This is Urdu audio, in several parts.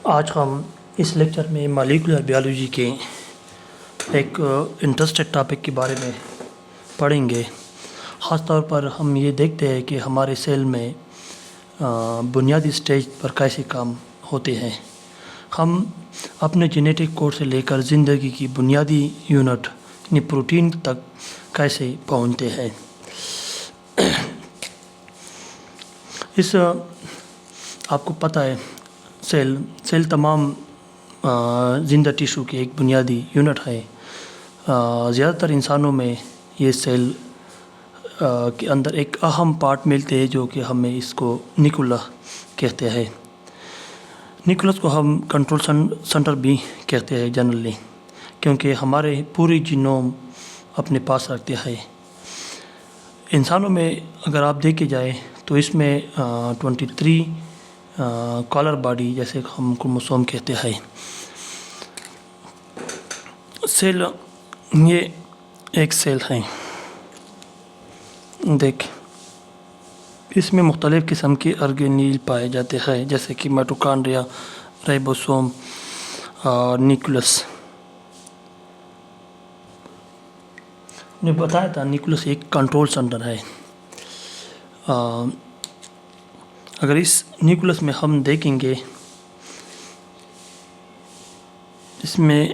آج ہم اس لیکچر میں مالیکولر بیالوجی کے ایک انٹرسٹڈ ٹاپک کے بارے میں پڑھیں گے۔ خاص طور پر ہم یہ دیکھتے ہیں کہ ہمارے سیل میں بنیادی سٹیج پر کیسے کام ہوتے ہیں۔ ہم اپنے جینیٹک کوڈ سے لے کر زندگی کی بنیادی یونٹ یعنی پروٹین تک کیسے پہنچتے ہیں۔ آپ کو پتہ ہے سیل تمام زندہ ٹیشو کی ایک بنیادی یونٹ ہے۔ زیادہ تر انسانوں میں یہ سیل کے اندر ایک اہم پارٹ ملتے ہیں جو کہ ہمیں اس کو نیوکلیا کہتے ہیں۔ نیوکلس کو ہم کنٹرول سینٹر بھی کہتے ہیں جنرلی، کیونکہ ہمارے پوری جینوم اپنے پاس رکھتے ہیں۔ انسانوں میں اگر آپ دیکھے جائے تو اس میں 23 کالر باڈی جیسے ہم کروموسوم کہتے ہیں۔ سیل یہ ایک سیل ہے، دیکھ اس میں مختلف قسم کے آرگینیل پائے جاتے ہیں جیسے کہ مائٹوکانڈریا، رائبوسوم اور نیوکلس۔ نے بتایا تھا نیوکلس ایک کنٹرول سینٹر ہے۔ اگر اس نیوکلس میں ہم دیکھیں گے، اس میں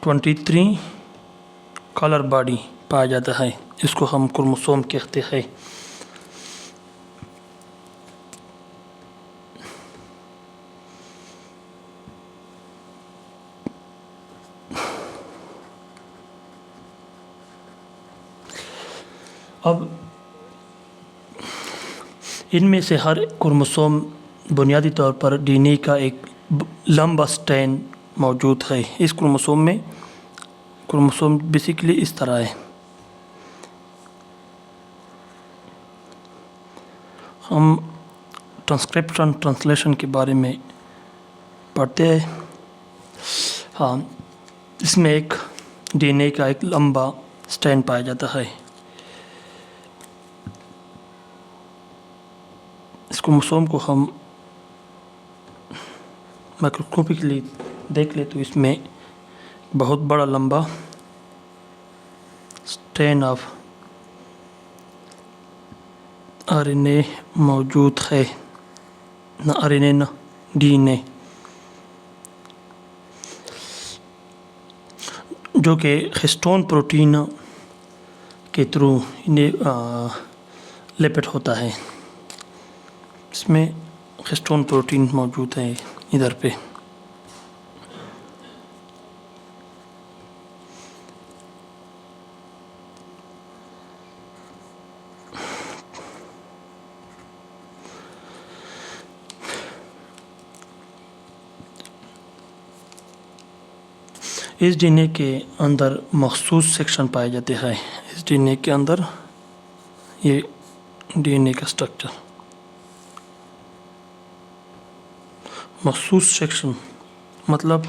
23 کالر باڈی پایا جاتا ہے، اس کو ہم کروموسوم کہتے ہیں۔ اب ان میں سے ہر کروموسوم بنیادی طور پر ڈی این اے کا ایک لمبا سٹرینڈ موجود ہے۔ اس کروموسوم بیسیکلی اس طرح ہے۔ ہم ٹرانسکرپشن ٹرانسلیشن کے بارے میں پڑھتے ہیں۔ ہاں، اس میں ایک ڈی این اے کا ایک لمبا سٹرینڈ پایا جاتا ہے۔ اس کروموسوم کو ہم مائکروسکوپکلی دیکھ لیں تو اس میں بہت بڑا لمبا سٹرینڈ آف آر این اے موجود ہے، نہ آر این اے نہ ڈی این اے، جو کہ ہسٹون پروٹین کے تھرو لپٹ ہوتا ہے۔ اس میں ہسٹون پروٹین موجود ہے ادھر پہ۔ اس ڈی این اے کے اندر مخصوص سیکشن پائے جاتے ہیں۔ اس ڈی این اے کے اندر یہ ڈی این اے کا سٹرکچر مخصوص سیکشن مطلب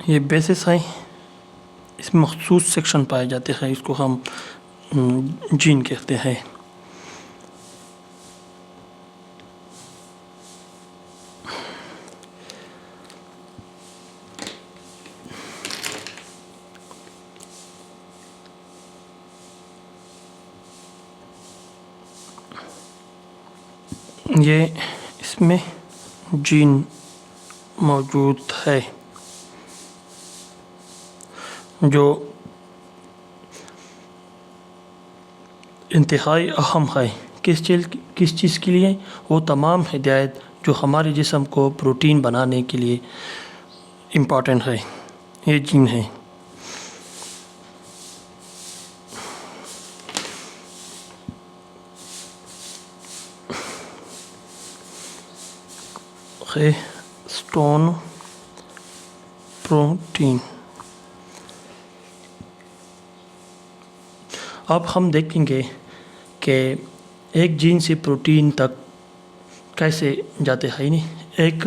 یہ بیسس ہے، اس میں مخصوص سیکشن پائے جاتے ہیں، اس کو ہم جین کہتے ہیں۔ یہ اس میں جین موجود ہے جو انتہائی اہم ہے۔ کس چیز کے لیے؟ وہ تمام ہدایت جو ہمارے جسم کو پروٹین بنانے کے لیے امپورٹنٹ ہے، یہ جین ہے۔ Histone protein. اب ہم دیکھیں گے کہ ایک جین سے پروٹین تک کیسے جاتے ہیں۔ ایک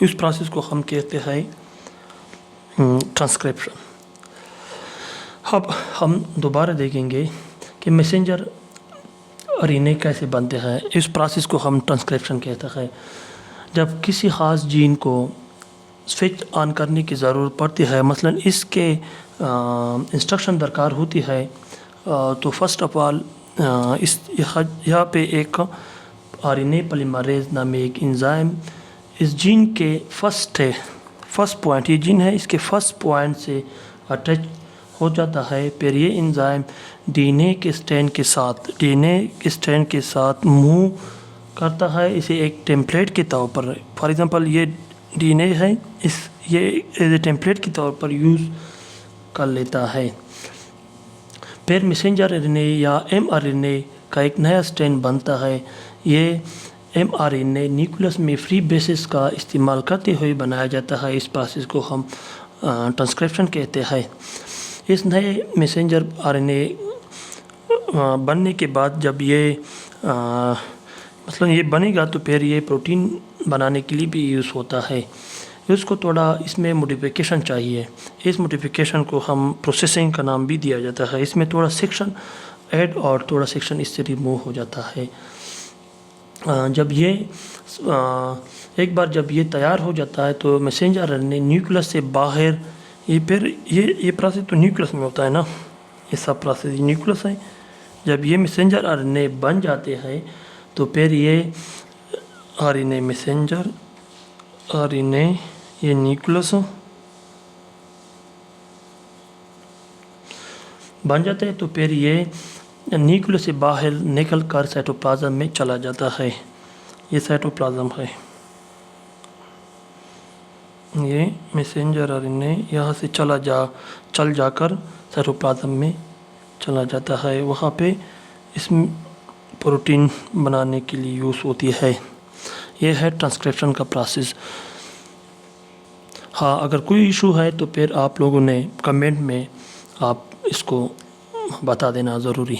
اس پروسیس کو ہم کہتے ہیں ٹرانسکرپشن۔ اب ہم دوبارہ دیکھیں گے کہ میسنجر آر این اے کیسے بنتے ہیں۔ اس پروسیس کو ہم ٹرانسکرپشن کہتے ہیں۔ جب کسی خاص جین کو سوئچ آن کرنے کی ضرورت پڑتی ہے، مثلا اس کے انسٹرکشن درکار ہوتی ہے، تو فرسٹ آف آل یہاں پہ ایک آر این اے پولیمریز نامی ایک انزائم اس جین کے فرسٹ پوائنٹ، یہ جین ہے اس کے فرسٹ پوائنٹ سے اٹیچ ہو جاتا ہے۔ پھر یہ انزائم ڈی این اے کے اسٹرینڈ کے ساتھ موو کرتا ہے، اسے ایک ٹیمپلیٹ کے طور پر، فار ایگزامپل یہ ڈی این اے ہے، یہ ایز اے ٹیمپلیٹ کے طور پر یوز کر لیتا ہے۔ پھر میسنجر آر این اے یا ایم آر این اے کا ایک نیا اسٹرینڈ بنتا ہے۔ یہ M R N A Nucleus میں فری بیسز کا استعمال کرتے ہوئے بنایا جاتا ہے۔ اس پروسیس کو ہم ٹرانسکرپشن کہتے ہیں۔ اس نئے میسنجر آر این اے بننے کے بعد جب یہ مثلا یہ بنے گا تو پھر یہ پروٹین بنانے کے لیے بھی یوز ہوتا ہے۔ اس کو تھوڑا اس میں موڈیفیکیشن چاہیے، اس موڈیفیکیشن کو ہم پروسیسنگ کا نام بھی دیا جاتا ہے۔ اس میں تھوڑا سیکشن ایڈ اور تھوڑا سیکشن اس سے ریموو ہو جاتا ہے۔ جب یہ ایک بار جب یہ تیار ہو جاتا ہے تو messenger R N A nucleus سے باہر، یہ پروسیس تو نیوکلس میں ہوتا ہے نا، یہ سب پروسیس نیوکلس ہے۔ جب یہ میسنجر آر این اے بن جاتے ہیں تو پھر یہ R N A messenger R N A یہ نیوکلس بن جاتا ہے تو پھر یہ نیوکلس سے باہر نکل کر سائٹوپلازم میں چلا جاتا ہے۔ یہ سائٹوپلازم ہے، یہ میسنجر آر این اے یہاں سے چل جا کر سائٹوپلازم میں چلا جاتا ہے، وہاں پہ اس پروٹین بنانے کے لیے یوز ہوتی ہے۔ یہ ہے ٹرانسکرپشن کا پروسیس۔ ہاں، اگر کوئی ایشو ہے تو پھر آپ لوگوں نے کمنٹ میں آپ اس کو بتا دینا ضروری۔